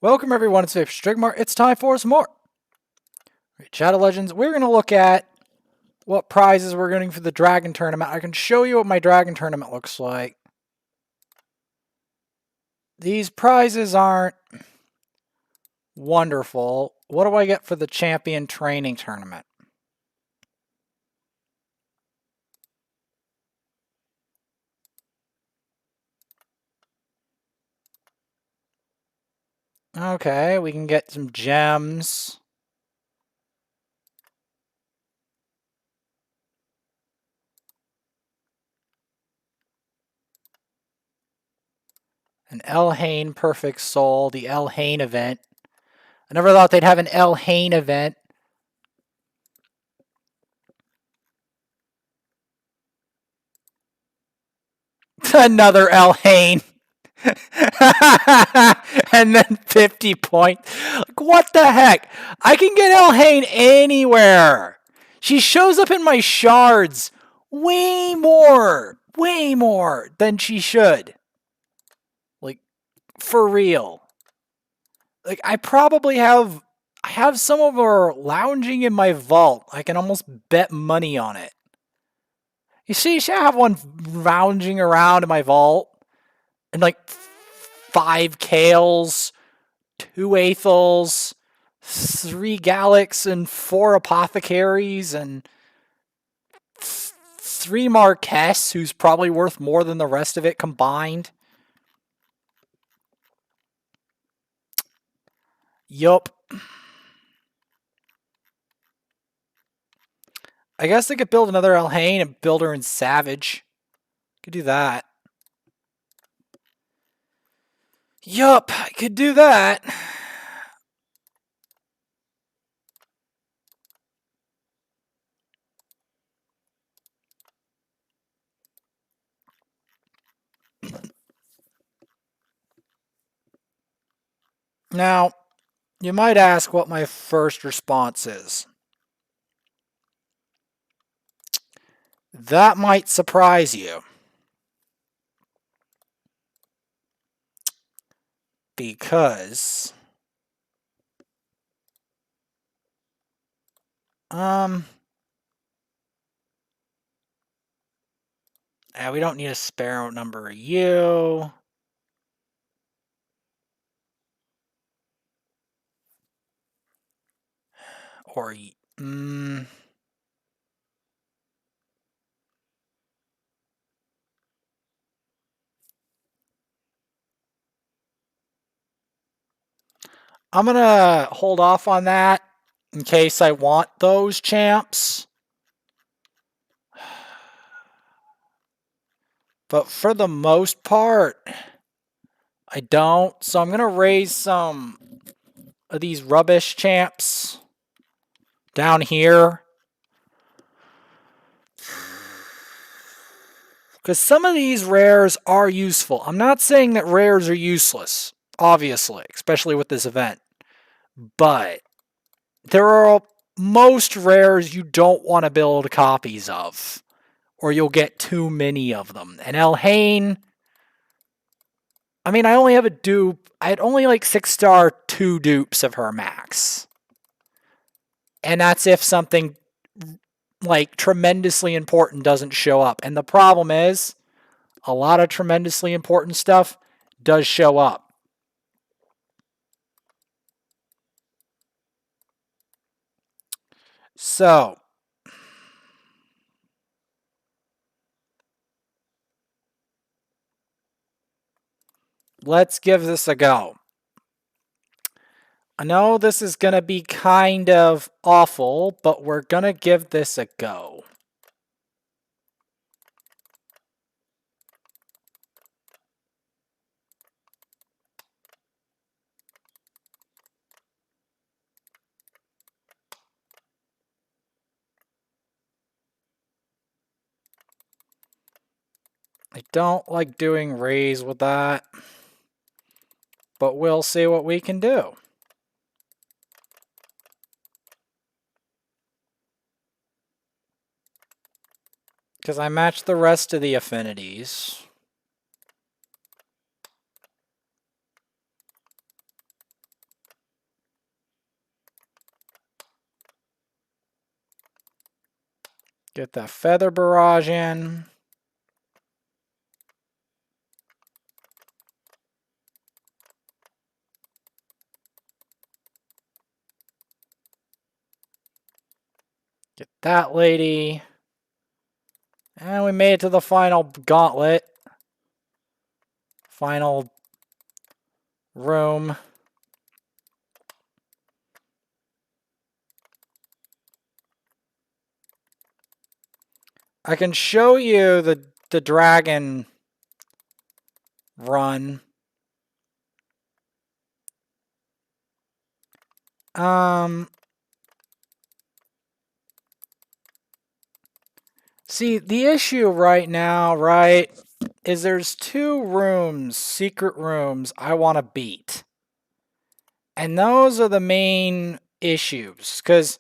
Welcome everyone to Strigmar. It's time for some more. Shadow Legends. We're going to look at what prizes we're getting for the Dragon Tournament. I can show you what my Dragon Tournament looks like. These prizes aren't wonderful. What do I get for the Champion Training Tournament? Okay, we can get some gems. An Elhain Perfect Soul, the Elhain event. I never thought they'd have an Elhain event. Another Elhain. And then 50 points. Like, what the heck? I can get Elhain anywhere. She shows up in my shards way more than she should. Like, for real. Like, I have some of her lounging in my vault. I can almost bet money on it. You see, I have one lounging around in my vault. And like 5 Kales, 2 Aethels, 3 Galax, and 4 Apothecaries, and 3 Marquess, who's probably worth more than the rest of it combined. Yup. I guess they could build another Elhain and build her in Savage. Could do that. Yup, I could do that. Now, you might ask what my first response is. That might surprise you. Because we don't need a Sparrow number U. Or I'm gonna hold off on that in case I want those champs. But for the most part, I don't. So I'm gonna raise some of these rubbish champs down here. Because some of these rares are useful. I'm not saying that rares are useless, obviously, especially with this event. But there are most rares you don't want to build copies of, or you'll get too many of them. And Elhain, I mean, I only have a dupe. I had only like 6-star 2 dupes of her max. And that's if something like tremendously important doesn't show up. And the problem is, a lot of tremendously important stuff does show up. So, let's give this a go. I know this is going to be kind of awful, but we're going to give this a go. I don't like doing raise with that, but we'll see what we can do. Because I matched the rest of the affinities. Get that feather barrage in. Get that lady. And we made it to the final gauntlet. Final room. I can show you the dragon run. See, the issue right now, right, is there's 2 rooms, secret rooms, I want to beat. And those are the main issues, because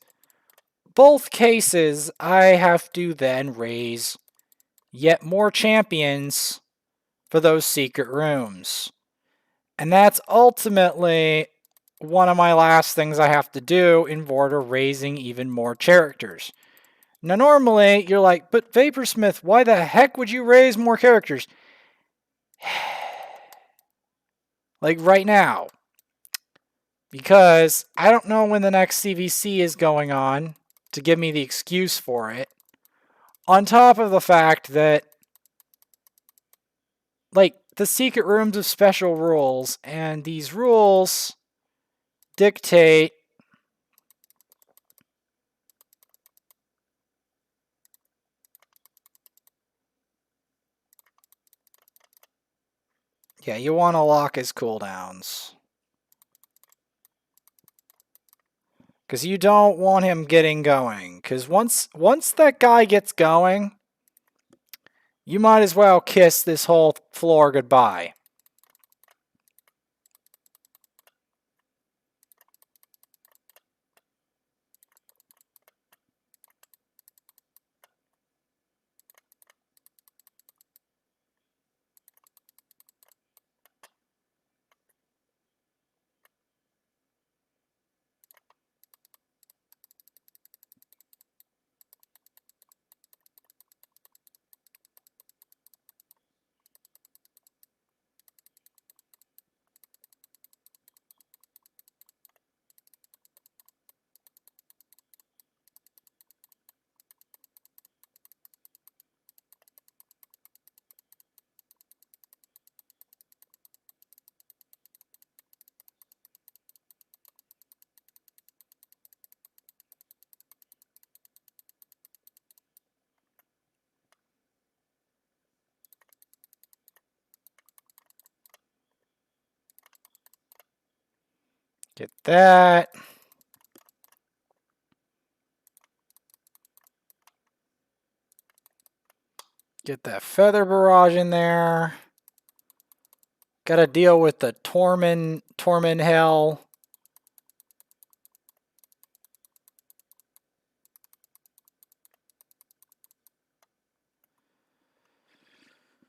both cases, I have to then raise yet more champions for those secret rooms. And that's ultimately one of my last things I have to do in order raising even more characters. Now, normally, you're like, but Vaporsmith, why the heck would you raise more characters? Like right now. Because I don't know when the next CVC is going on to give me the excuse for it. On top of the fact that, like, the secret rooms have special rules, and these rules dictate yeah, you want to lock his cooldowns. Because you don't want him getting going. Because once that guy gets going, you might as well kiss this whole floor goodbye. Get that. Get that feather barrage in there. Gotta deal with the Tormund hell.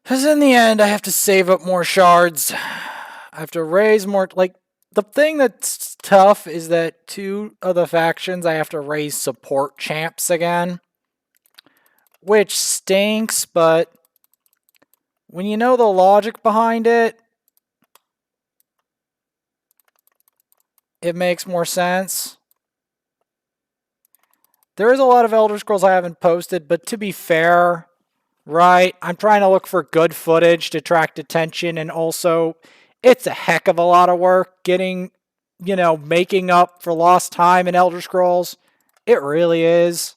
Because in the end, I have to save up more shards. I have to raise more. Like, the thing that's tough is that 2 of the factions, I have to raise support champs again. Which stinks, but when you know the logic behind it, it makes more sense. There is a lot of Elder Scrolls I haven't posted, but to be fair, right, I'm trying to look for good footage to attract attention, and also, it's a heck of a lot of work getting, making up for lost time in Elder Scrolls. It really is.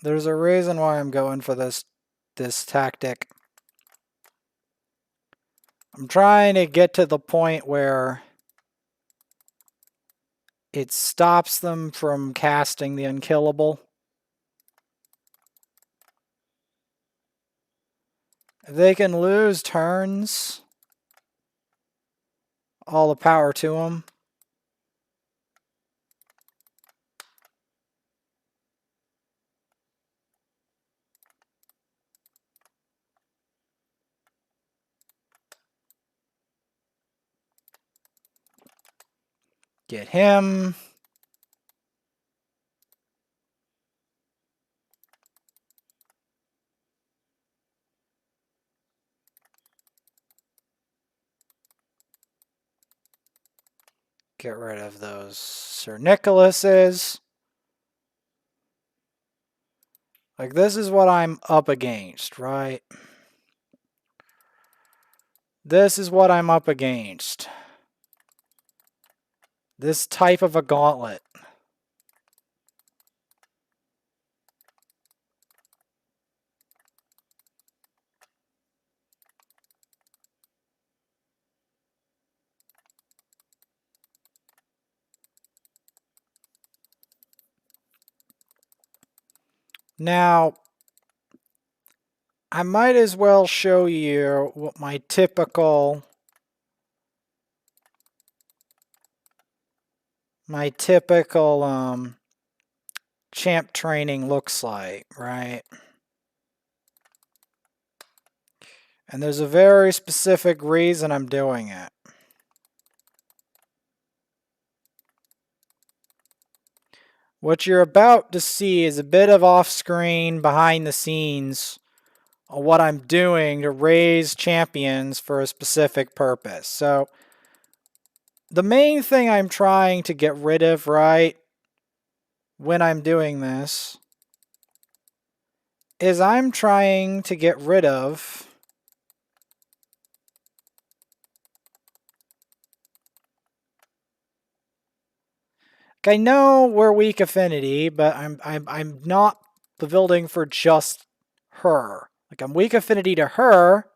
There's a reason why I'm going for this tactic. I'm trying to get to the point where it stops them from casting the unkillable. If they can lose turns, all the power to them. Get him. Get rid of those Sir Nicholases. Like, this is what I'm up against, right? This is what I'm up against. This type of a gauntlet. Now, I might as well show you what my typical champ training looks like, right? And there's a very specific reason I'm doing it. What you're about to see is a bit of off-screen, behind the scenes of what I'm doing to raise champions for a specific purpose. So the main thing I'm trying to get rid of, right, when I'm doing this, is I'm trying to get rid of I know we're weak affinity, but I'm not building for just her. Like, I'm weak affinity to her,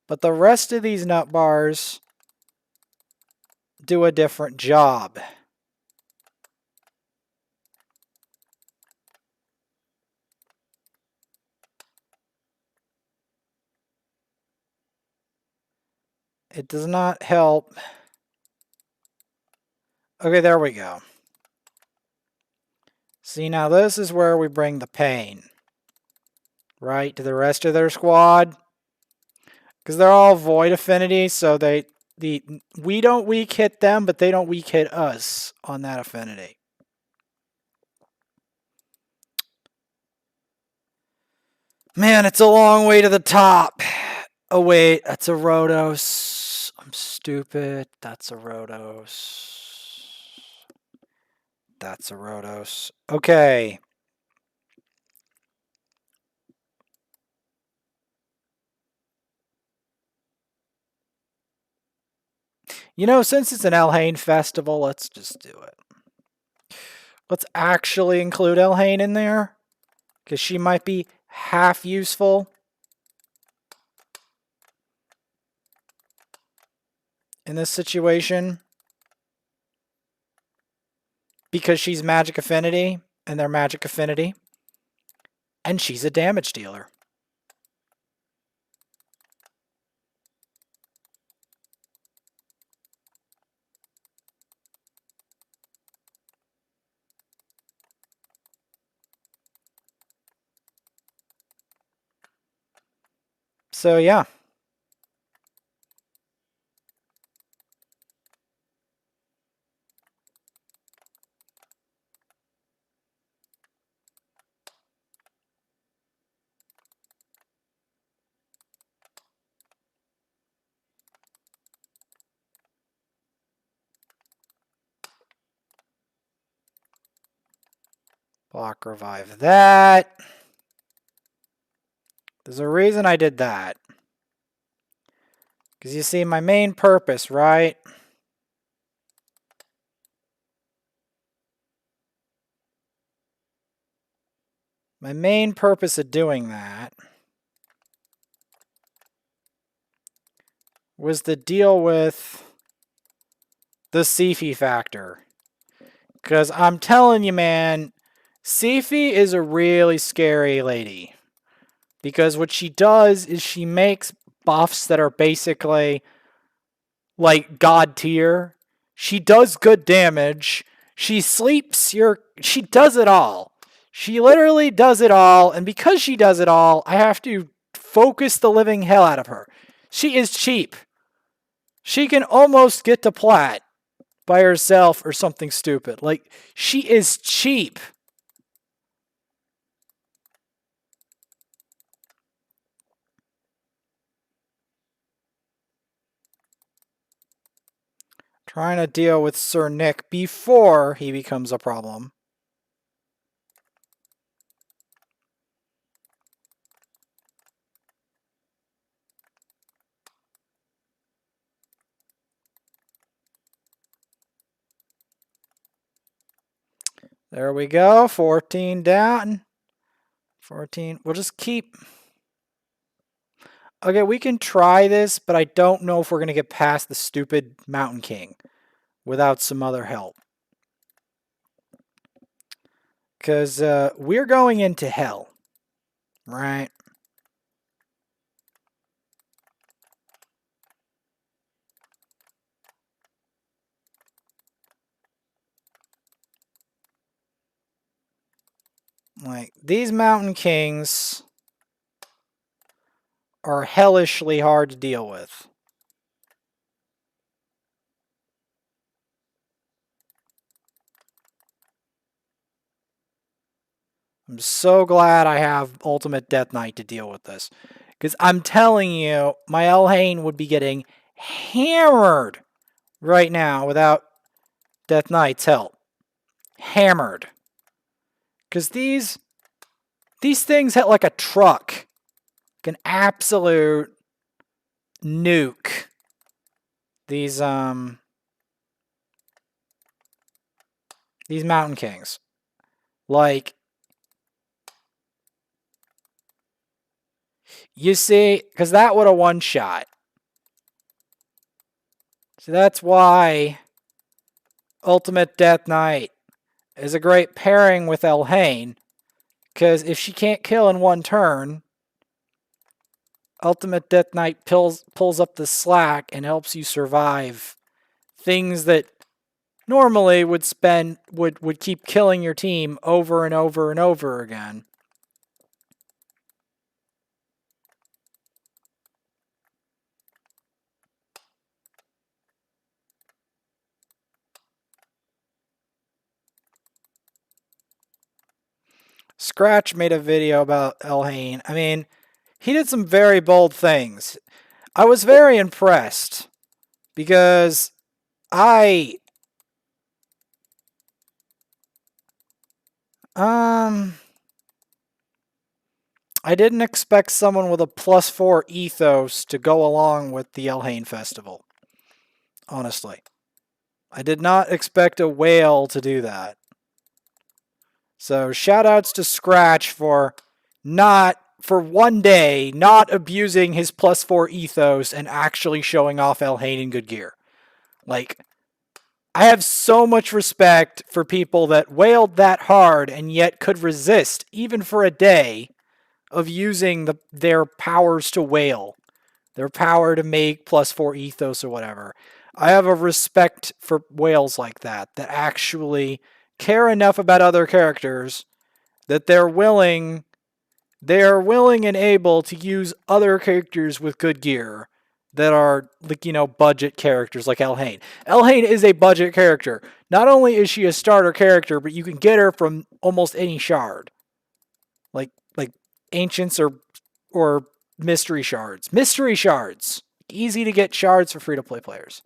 but the rest of these nut bars do a different job. It does not help. Okay, there we go. See, now this is where we bring the pain, right, to the rest of their squad. Because they're all void affinity, so we don't weak hit them, but they don't weak hit us on that affinity. Man, it's a long way to the top. Oh, wait, that's a Rhodos. I'm stupid. That's a Rhodos. That's a Rhodos. Okay. You know, since it's an Elhain festival, let's just do it. Let's actually include Elhain in there, because she might be half useful in this situation. Because she's magic affinity, and they're magic affinity. And she's a damage dealer. So, yeah. Block revive that. There's a reason I did that. Because you see, my main purpose, right? My main purpose of doing that was to deal with the Sifi factor. Because I'm telling you, man, Sifi is a really scary lady. Because what she does is she makes buffs that are basically like god tier. She does good damage. She sleeps she does it all. She literally does it all, and because she does it all, I have to focus the living hell out of her. She is cheap. She can almost get to plat by herself or something stupid. Like, she is cheap. Trying to deal with Sir Nick before he becomes a problem. There we go. 14 down. 14. We'll just keep... Okay, we can try this, but I don't know if we're going to get past the stupid Mountain King without some other help. Because we're going into hell. Right? Like, these Mountain Kings are hellishly hard to deal with. I'm so glad I have Ultimate Death Knight to deal with this. Because I'm telling you, my Elhain would be getting hammered right now without Death Knight's help. Hammered. Because these things hit like a truck. Like an absolute nuke. These Mountain Kings. Like, you see, because that would have one-shot. So that's why Ultimate Death Knight is a great pairing with Elhain. Because if she can't kill in one turn, Ultimate Death Knight pulls up the slack and helps you survive things that normally would keep killing your team over and over and over again. Scratch made a video about Elhain. I mean, he did some very bold things. I was very impressed because I didn't expect someone with a +4 ethos to go along with the Elhain festival. Honestly. I did not expect a whale to do that. So shoutouts to Scratch for one day, not abusing his +4 ethos and actually showing off Elhain in good gear. Like, I have so much respect for people that wailed that hard and yet could resist, even for a day, of using their powers to wail. Their power to make +4 ethos or whatever. I have a respect for whales like that actually care enough about other characters that they're willing and able to use other characters with good gear that are, like, budget characters like Elhain. Elhain is a budget character. Not only is she a starter character, but you can get her from almost any shard. Like ancients or mystery shards. Mystery shards. Easy to get shards for free-to-play players.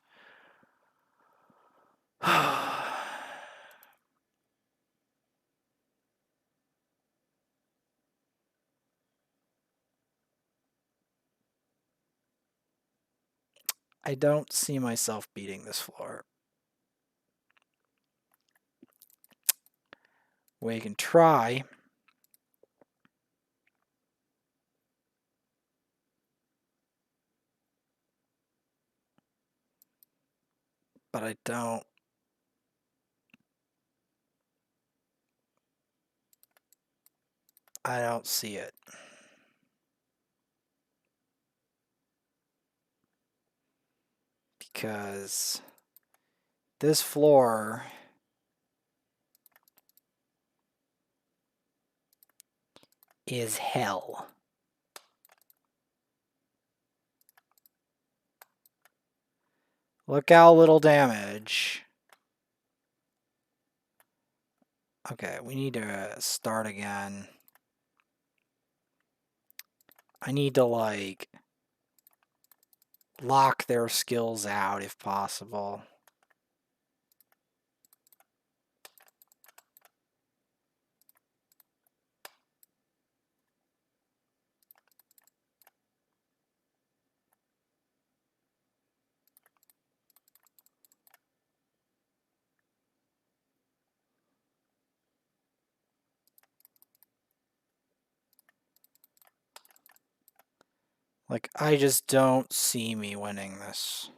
I don't see myself beating this floor. We can try. But I don't. I don't see it. Because this floor is hell. Look how little damage Okay, we need to start again. I need to, like, lock their skills out if possible. Like, I just don't see me winning this.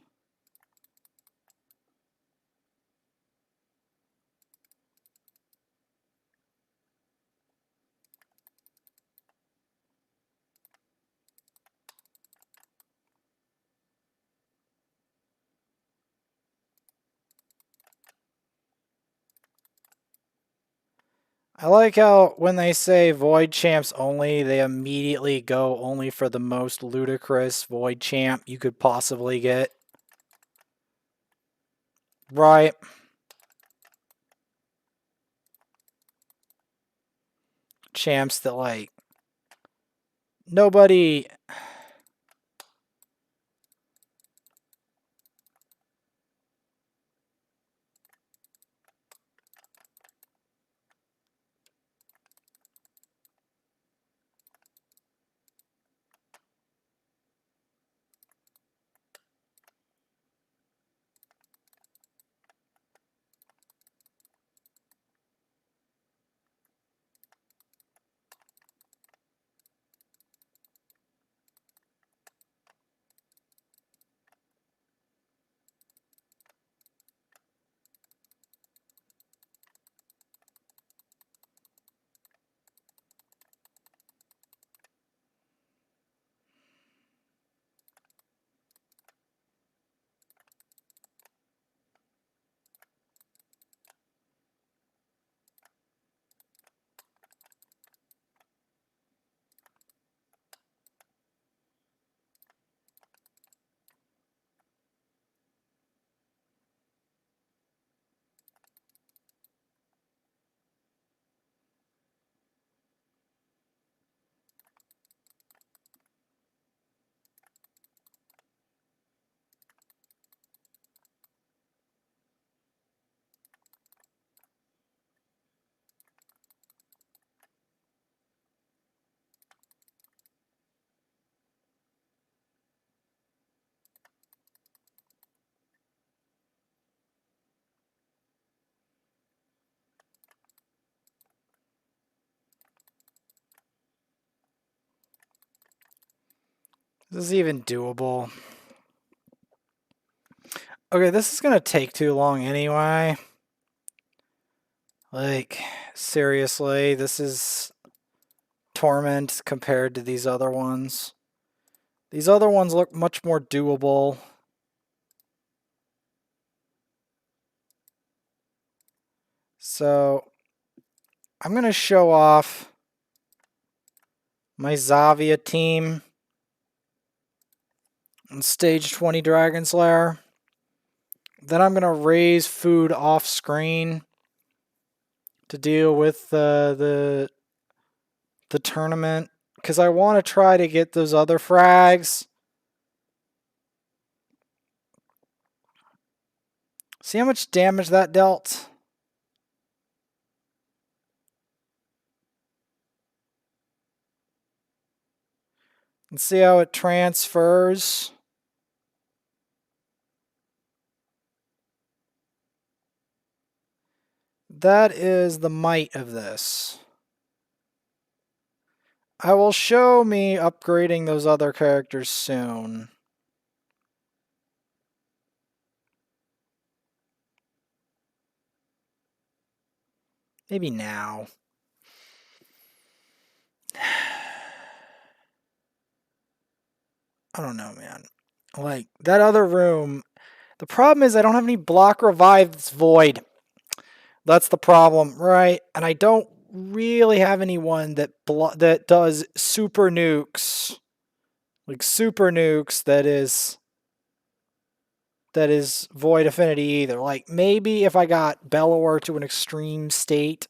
I like how when they say Void Champs only, they immediately go only for the most ludicrous Void Champ you could possibly get. Right. Champs that, like, nobody... This is even doable. Okay, this is gonna take too long anyway. Like, seriously, this is torment compared to these other ones. These other ones look much more doable. So, I'm gonna show off my Zavia team on stage 20 Dragon Slayer. Then I'm gonna raise food off screen to deal with the tournament, because I want to try to get those other frags. See how much damage that dealt? And see how it transfers. That is the might of this. I will show me upgrading those other characters soon. Maybe now. I don't know, man. Like, that other room... The problem is I don't have any block revives void. That's the problem, right? And I don't really have anyone that does super nukes. Like, super nukes that is void affinity either. Like, maybe if I got Bellower to an extreme state,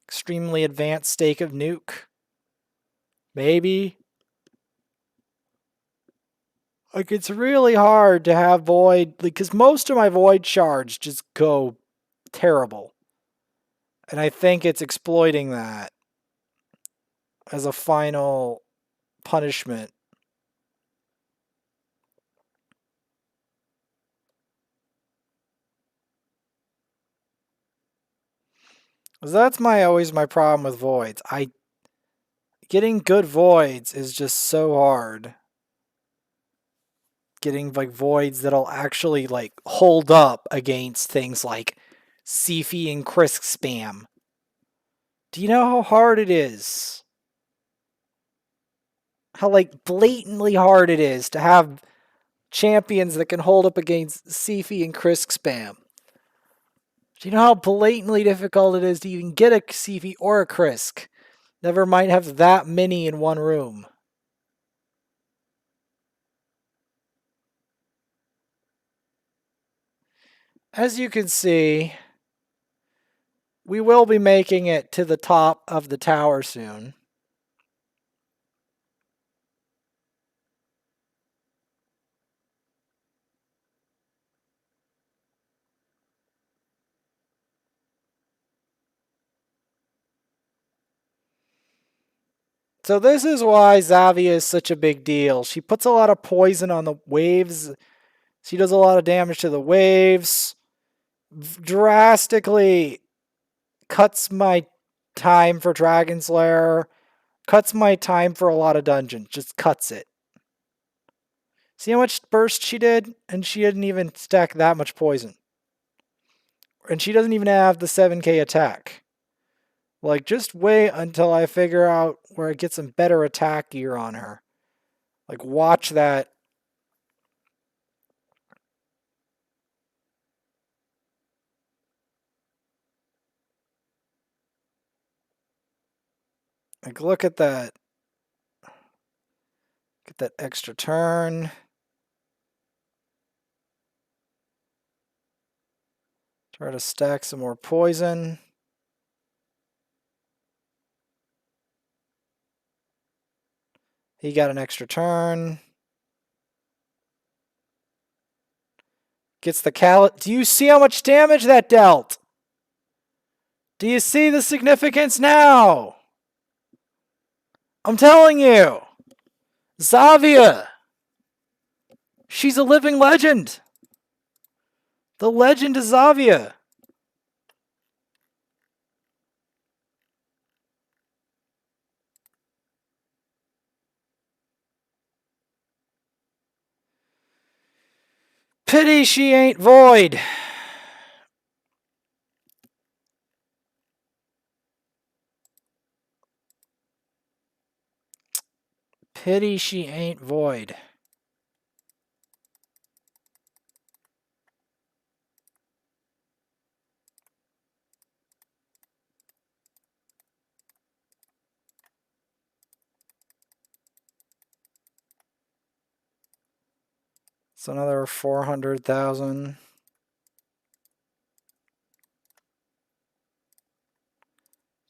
Extremely advanced stake of nuke. Maybe. Like, it's really hard to have void, because most of my void shards just go terrible. And I think it's exploiting that as a final punishment. Because that's always my problem with voids. Getting good voids is just so hard. Getting like voids that'll actually like hold up against things like Cephii and Krisk spam. Do you know how hard it is? How like blatantly hard it is to have champions that can hold up against Cephii and Krisk spam. Do you know how blatantly difficult it is to even get a Cephii or a Krisk? Never mind have that many in one room. As you can see, we will be making it to the top of the tower soon. So this is why Xavia is such a big deal. She puts a lot of poison on the waves. She does a lot of damage to the waves. Drastically cuts my time for Dragon's Lair. Cuts my time for a lot of dungeons. Just cuts it. See how much burst she did? And she didn't even stack that much poison. And she doesn't even have the 7k attack. Like, just wait until I figure out where I get some better attack gear on her. Like, watch that. Like, look at that. Get that extra turn. Try to stack some more poison. He got an extra turn. Gets the Do you see how much damage that dealt? Do you see the significance now? I'm telling you. Xavia. She's a living legend. The legend is Xavia. Pity she ain't void. Pity she ain't void. It's another 400,000.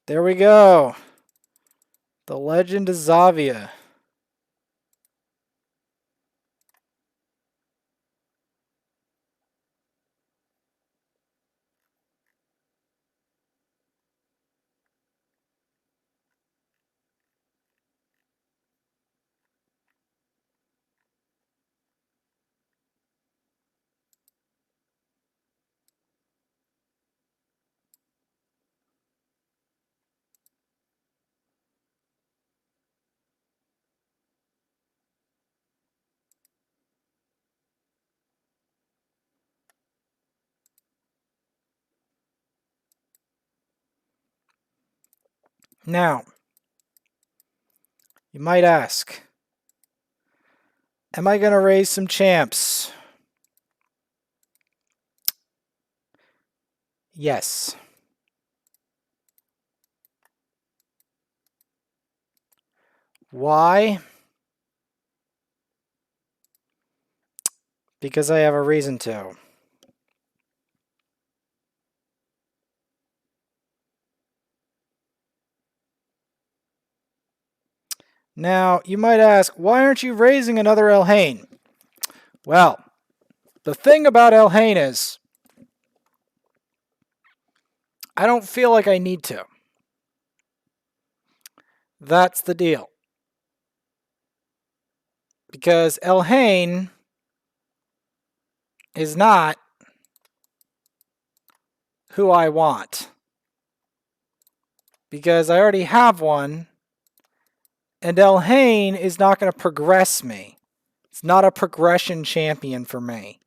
There we go. The legend is Xavia. Now, you might ask, am I going to raise some champs? Yes. Why? Because I have a reason to. Now, you might ask, why aren't you raising another Elhain? Well, the thing about Elhain is, I don't feel like I need to. That's the deal. Because Elhain is not who I want. Because I already have one, and Elhain is not going to progress me. It's not a progression champion for me.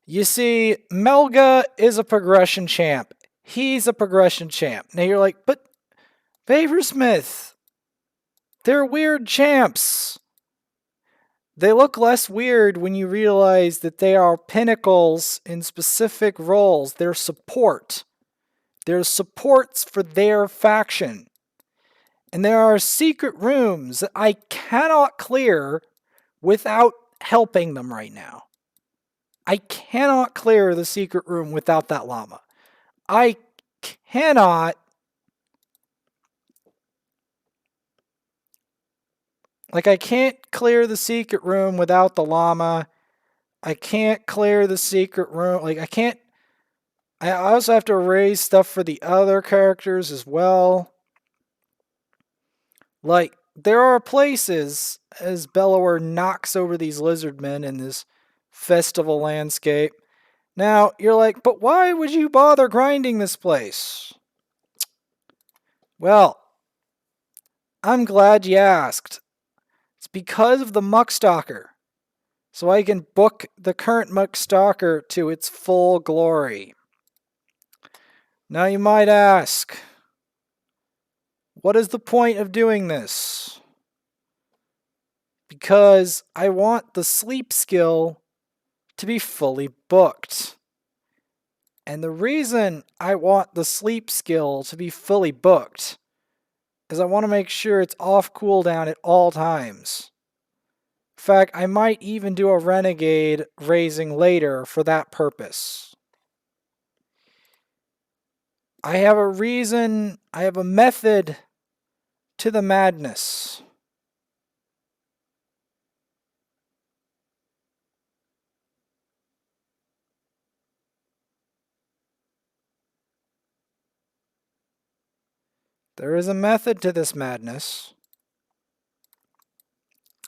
You see, Melga is a progression champ. He's a progression champ. Now you're like, but Vaporsmith, they're weird champs. They look less weird when you realize that they are pinnacles in specific roles. They're support. They're supports for their faction. And there are secret rooms that I cannot clear without helping them right now. I cannot clear the secret room without that llama. I cannot. Like, I can't clear the secret room without the llama. I can't clear the secret room. Like, I can't. I also have to erase stuff for the other characters as well. Like, there are places as Bellower knocks over these lizardmen in this festival landscape. Now, you're like, but why would you bother grinding this place? Well, I'm glad you asked. It's because of the Muckstalker. So I can book the current Muckstalker to its full glory. Now you might ask, what is the point of doing this? Because I want the sleep skill to be fully booked. And the reason I want the sleep skill to be fully booked is I want to make sure it's off cooldown at all times. In fact, I might even do a renegade raising later for that purpose. I have a reason, I have a method to the madness. There is a method to this madness.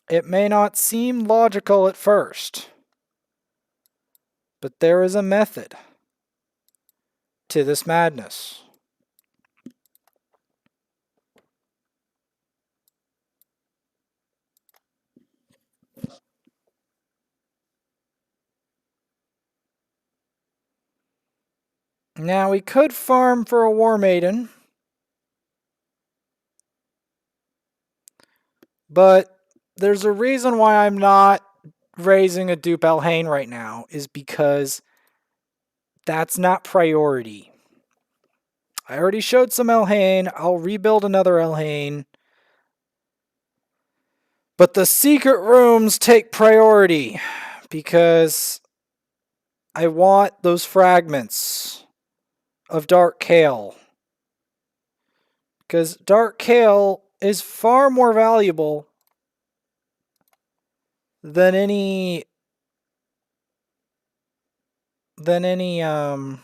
It may not seem logical at first, but there is a method to this madness. Now, we could farm for a War Maiden, but there's a reason why I'm not raising a dupe Elhain right now, is because that's not priority. I already showed some Elhain. I'll rebuild another Elhain. But the secret rooms take priority because I want those fragments of Dark Kale. Because Dark Kale is far more valuable than any than any of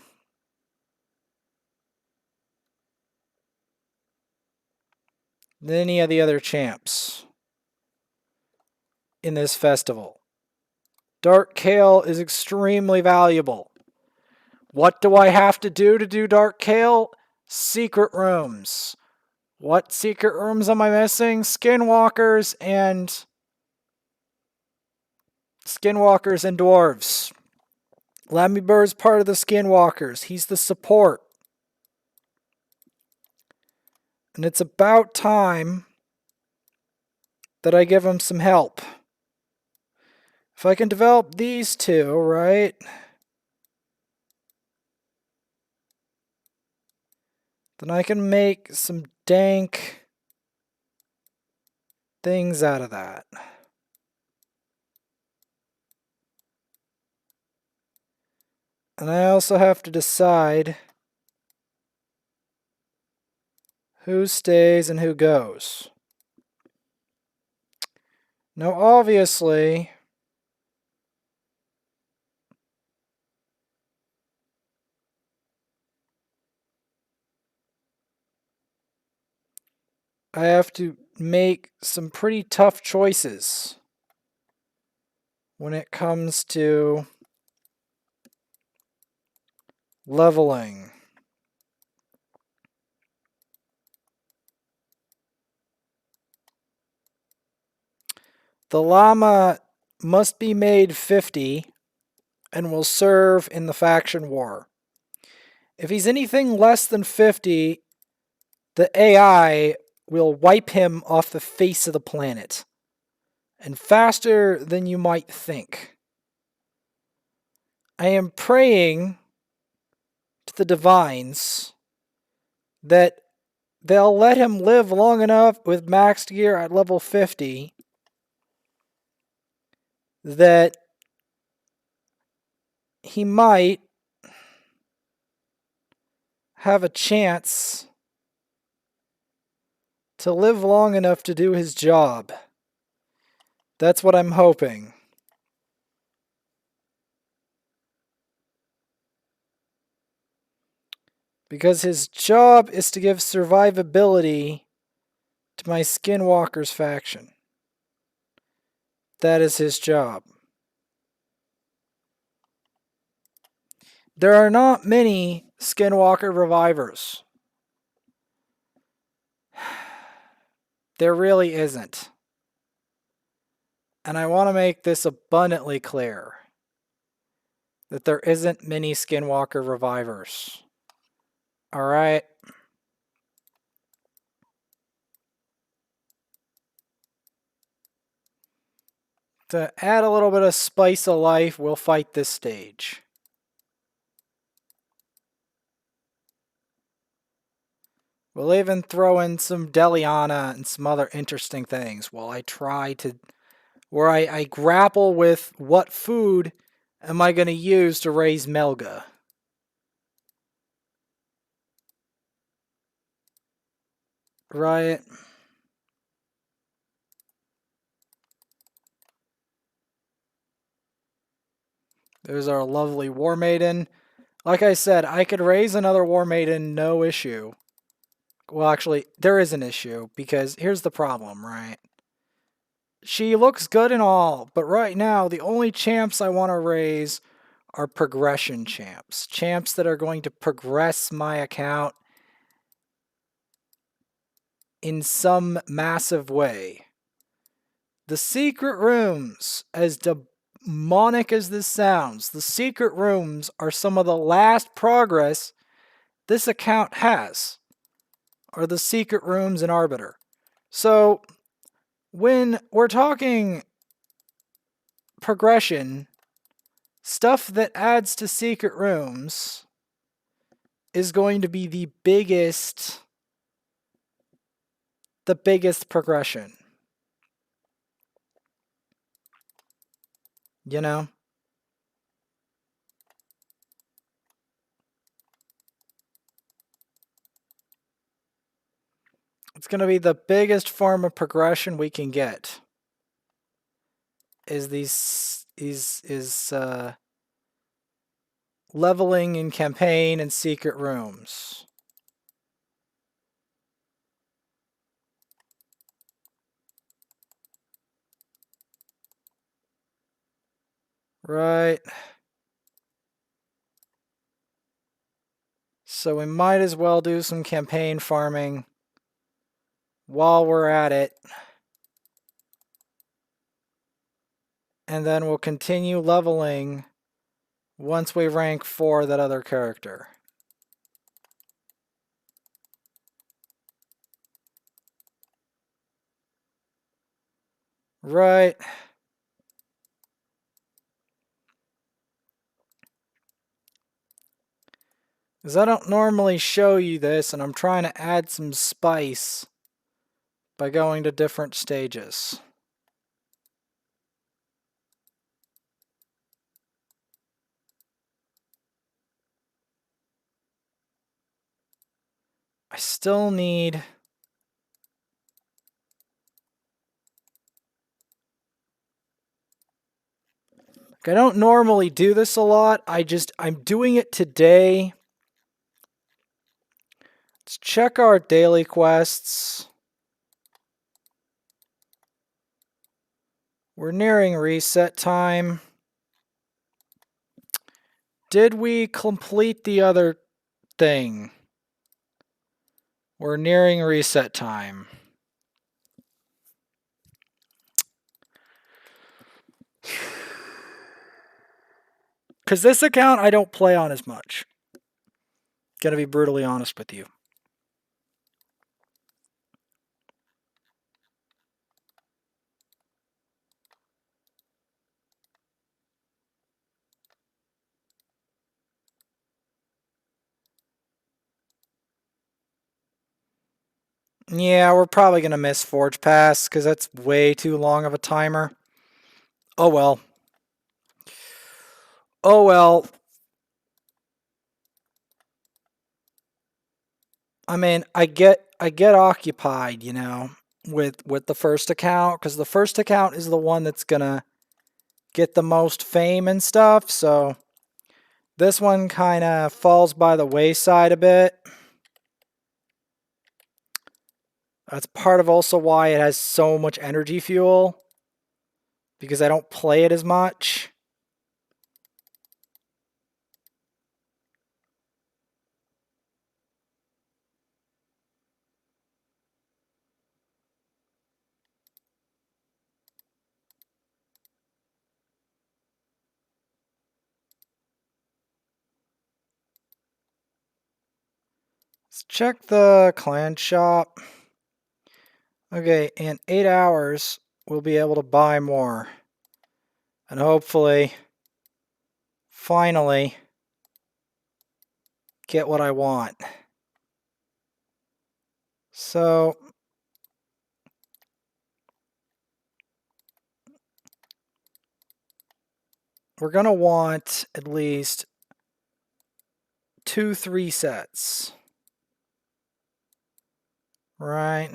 the other champs in this festival. Dark Kale is extremely valuable. What do I have to do Dark Kale? Secret rooms. What secret rooms am I missing? Skinwalkers and dwarves. Lammy is part of the Skinwalkers. He's the support. And it's about time that I give him some help. If I can develop these two, right? Then I can make some dank things out of that. And I also have to decide who stays and who goes. Now, obviously, I have to make some pretty tough choices when it comes to leveling. The llama must be made 50 and will serve in the faction war. If he's anything less than 50, the AI will wipe him off the face of the planet. And faster than you might think. I am praying to the divines that they'll let him live long enough with maxed gear at level 50 that he might have a chance to live long enough to do his job. That's what I'm hoping. Because his job is to give survivability to my Skinwalkers faction. That is his job. There are not many Skinwalker revivers. There really isn't. And I want to make this abundantly clear that there isn't many Skinwalker revivers. Alright? To add a little bit of spice of life, we'll fight this stage. We'll even throw in some Deliana and some other interesting things while I try to... where I grapple with what food am I going to use to raise Melga. Right? There's our lovely War Maiden. Like I said, I could raise another War Maiden, no issue. Well, actually, there is an issue, because here's the problem, right? She looks good and all, but right now, the only champs I want to raise are progression champs. Champs that are going to progress my account in some massive way. The secret rooms, as demonic as this sounds, the secret rooms are some of the last progress this account has, are the secret rooms in Arbiter. So, when we're talking progression, stuff that adds to secret rooms is going to be the biggest progression. You know? It's going to be the biggest form of progression we can get. Is leveling in campaign and secret rooms. Right. So we might as well do some campaign farming while we're at it. And then we'll continue leveling once we rank 4 that other character. Right. Because I don't normally show you this, and I'm trying to add some spice by going to different stages. I still need I don't normally do this a lot. I'm doing it today. Let's check our daily quests. We're nearing reset time. Did we complete the other thing? We're nearing reset time. Because this account I don't play on as much. Gonna be brutally honest with you. Yeah, we're probably gonna miss Forge Pass because that's way too long of a timer. Oh well. Oh well. I mean, I get occupied, you know, with the first account because the first account is the one that's gonna get the most fame and stuff. So this one kind of falls by the wayside a bit. That's part of also why it has so much energy fuel because I don't play it as much. Let's check the clan shop. Okay, in 8 hours, we'll be able to buy more. And hopefully, finally, get what I want. So, we're going to want at least 2-3 sets. Right.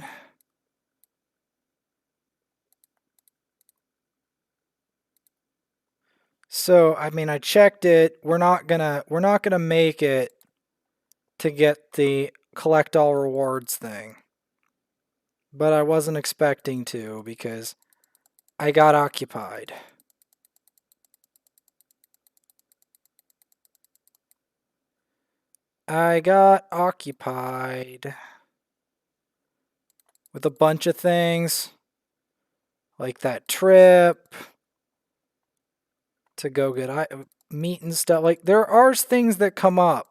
So, I mean, I checked it. We're not gonna make it to get the collect all rewards thing. But I wasn't expecting to because I got occupied. I got occupied with a bunch of things like that trip to go get meat and stuff. Like there are things that come up.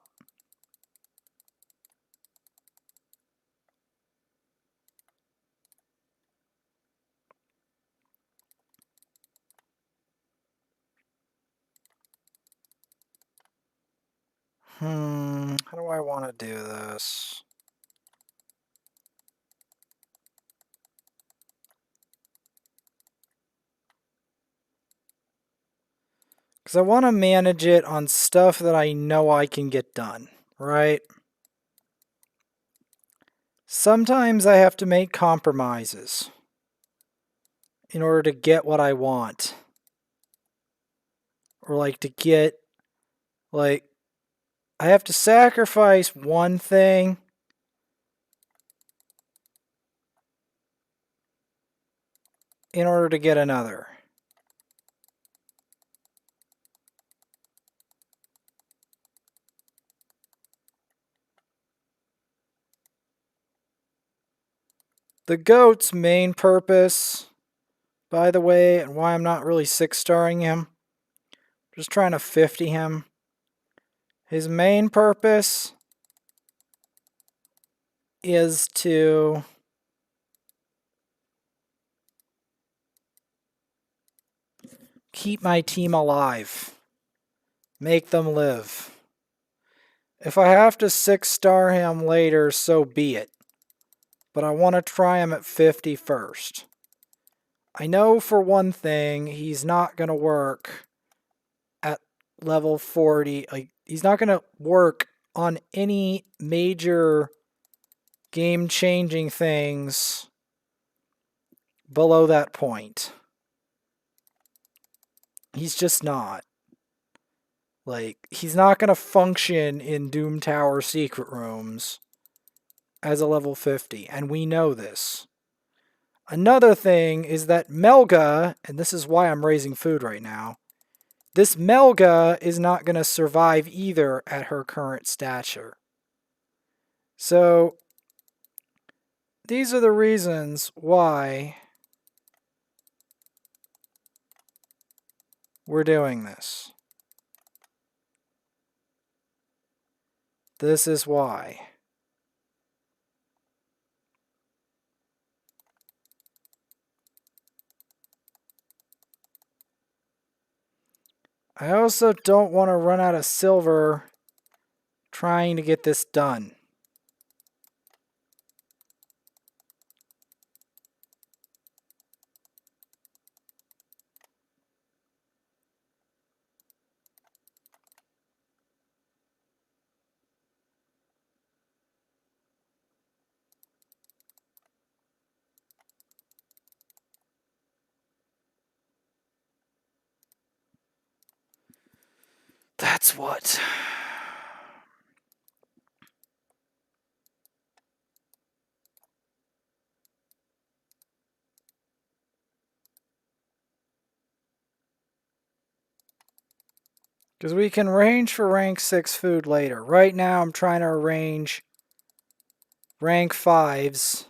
How do I want to do this? Because I want to manage it on stuff that I know I can get done, right? Sometimes I have to make compromises in order to get what I want. Or like to get, like, I have to sacrifice one thing in order to get another. The goat's main purpose, by the way, and why I'm not really 6-starring him, just trying to 50 him. His main purpose is to keep my team alive. Make them live. If I have to 6-star him later, so be it. But I want to try him at 50 first. I know for one thing, he's not going to work at level 40. Like, he's not going to work on any major game-changing things below that point. He's just not. Like, he's not going to function in Doom Tower secret rooms as a level 50, and we know this. Another thing is that Melga, and this is why I'm raising food right now, this Melga is not going to survive either at her current stature. So, these are the reasons why we're doing this. This is why. I also don't want to run out of silver trying to get this done. That's what. Because we can arrange for rank 6 food later. Right now I'm trying to arrange rank 5s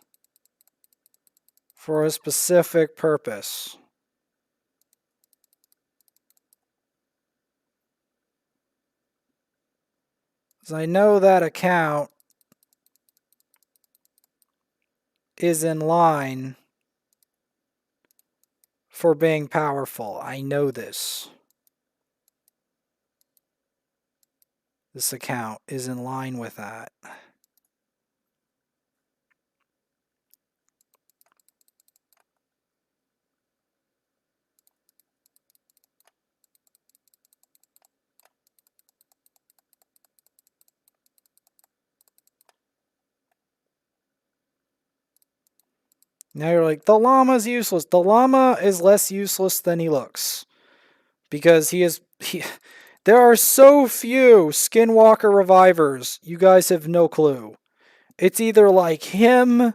for a specific purpose. Because I know that account is in line for being powerful. I know this. This account is in line with that. Now you're like, the llama's useless. The llama is less useless than he looks. Because there are so few Skinwalker revivers, you guys have no clue. It's either like him,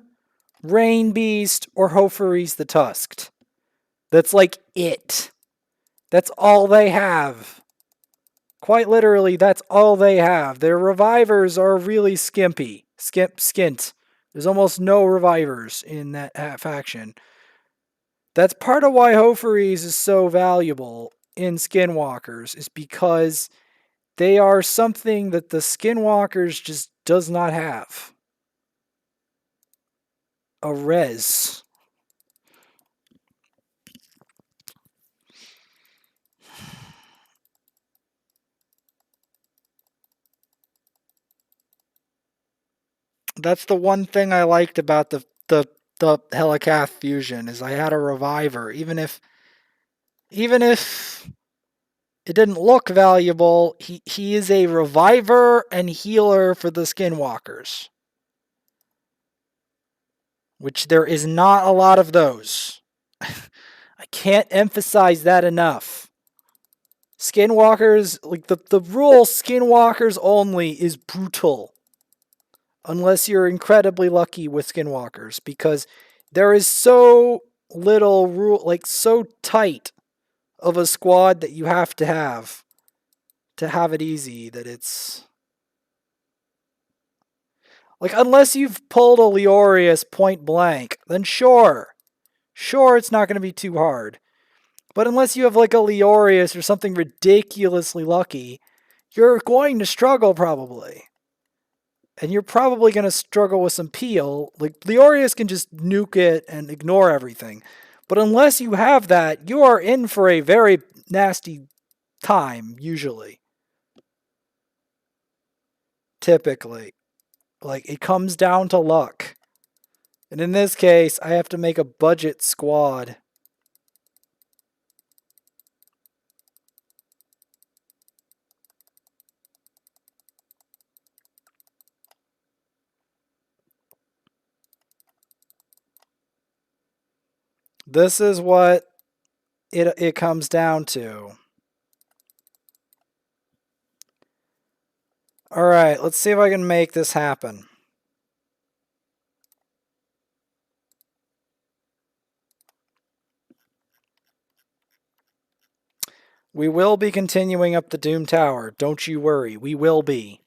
Rain Beast, or Hofaries the Tusked. That's like it. That's all they have. Quite literally, that's all they have. Their revivers are really skimpy. Skint. There's almost no revivers in that faction. That's part of why Hofaries is so valuable in Skinwalkers, is because they are something that the Skinwalkers just does not have. A res. That's the one thing I liked about the Helicath fusion, is I had a reviver. Even if it didn't look valuable, he is a reviver and healer for the Skinwalkers. Which there is not a lot of those. I can't emphasize that enough. Skinwalkers, like the rule Skinwalkers only is brutal. Unless you're incredibly lucky with Skinwalkers, because there is so little rule, like so tight of a squad that you have to have it easy, that it's like, unless you've pulled a Leorius point blank, then sure it's not going to be too hard. But unless you have like a Leorius or something ridiculously lucky, you're going to struggle probably. And you're probably going to struggle with some peel. Like, Leorius can just nuke it and ignore everything. But unless you have that, you are in for a very nasty time, usually. Typically. Like, it comes down to luck. And in this case, I have to make a budget squad. This is what it comes down to. All right, let's see if I can make this happen. We will be continuing up the Doom Tower. Don't you worry. We will be.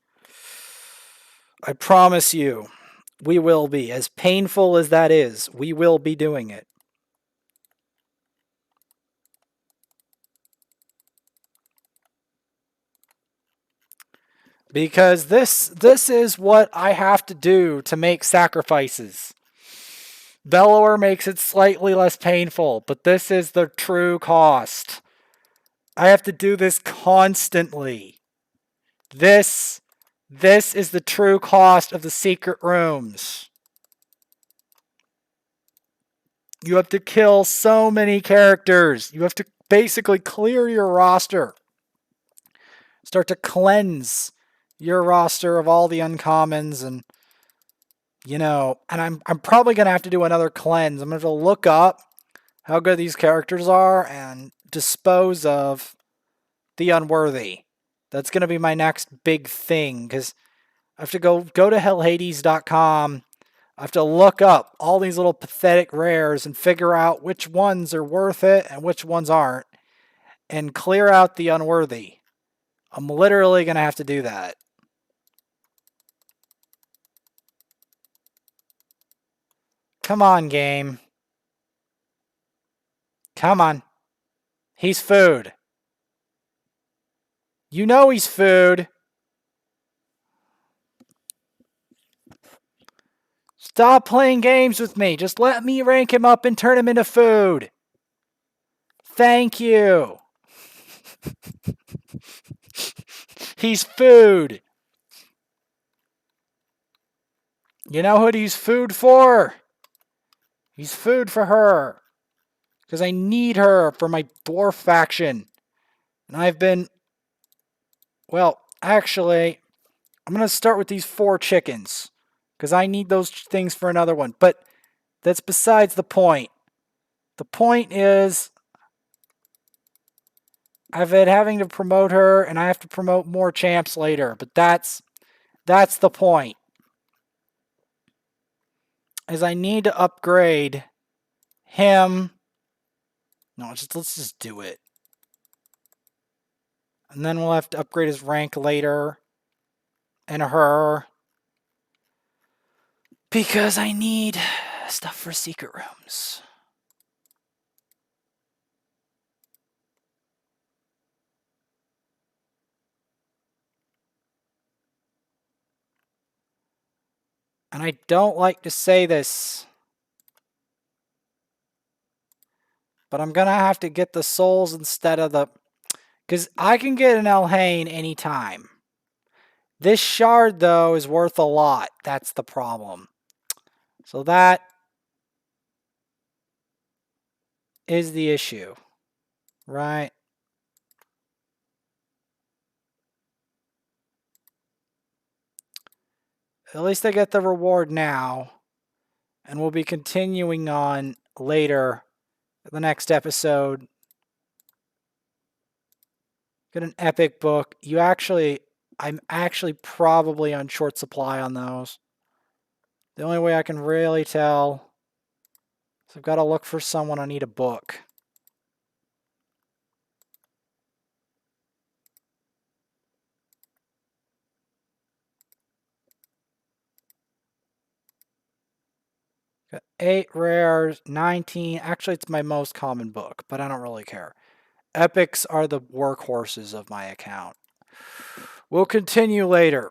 I promise you. We will be. As painful as that is, we will be doing it. Because this is what I have to do to make sacrifices. Bellower makes it slightly less painful, but this is the true cost. I have to do this constantly. This is the true cost of the secret rooms. You have to kill so many characters. You have to basically clear your roster. Start to cleanse your roster of all the uncommons, and and I'm probably gonna have to do another cleanse. I'm gonna have to look up how good these characters are and dispose of the unworthy. That's gonna be my next big thing, because I have to go to hellhades.com. I have to look up all these little pathetic rares and figure out which ones are worth it and which ones aren't, and clear out the unworthy. I'm literally gonna have to do that. Come on, game. Come on. He's food. You know he's food. Stop playing games with me. Just let me rank him up and turn him into food. Thank you. He's food. You know what he's food for? He's food for her. Because I need her for my dwarf faction. And I've been... Well, actually, I'm going to start with these 4 chickens. Because I need those things for another one. But that's besides the point. The point is, I've been having to promote her, and I have to promote more champs later. But that's the point. Is I need to upgrade him. No, let's just do it. And then we'll have to upgrade his rank later. And her. Because I need stuff for secret rooms. And I don't like to say this, but I'm going to have to get the souls instead of the... Because I can get an Elhain anytime. This shard, though, is worth a lot. That's the problem. So that is the issue. Right? At least I get the reward now. And we'll be continuing on later, the next episode. Get an epic book. I'm actually probably on short supply on those. The only way I can really tell is I've got to look for someone. I need a book. Got 8 rares, 19. Actually, it's my most common book, but I don't really care. Epics are the workhorses of my account. We'll continue later.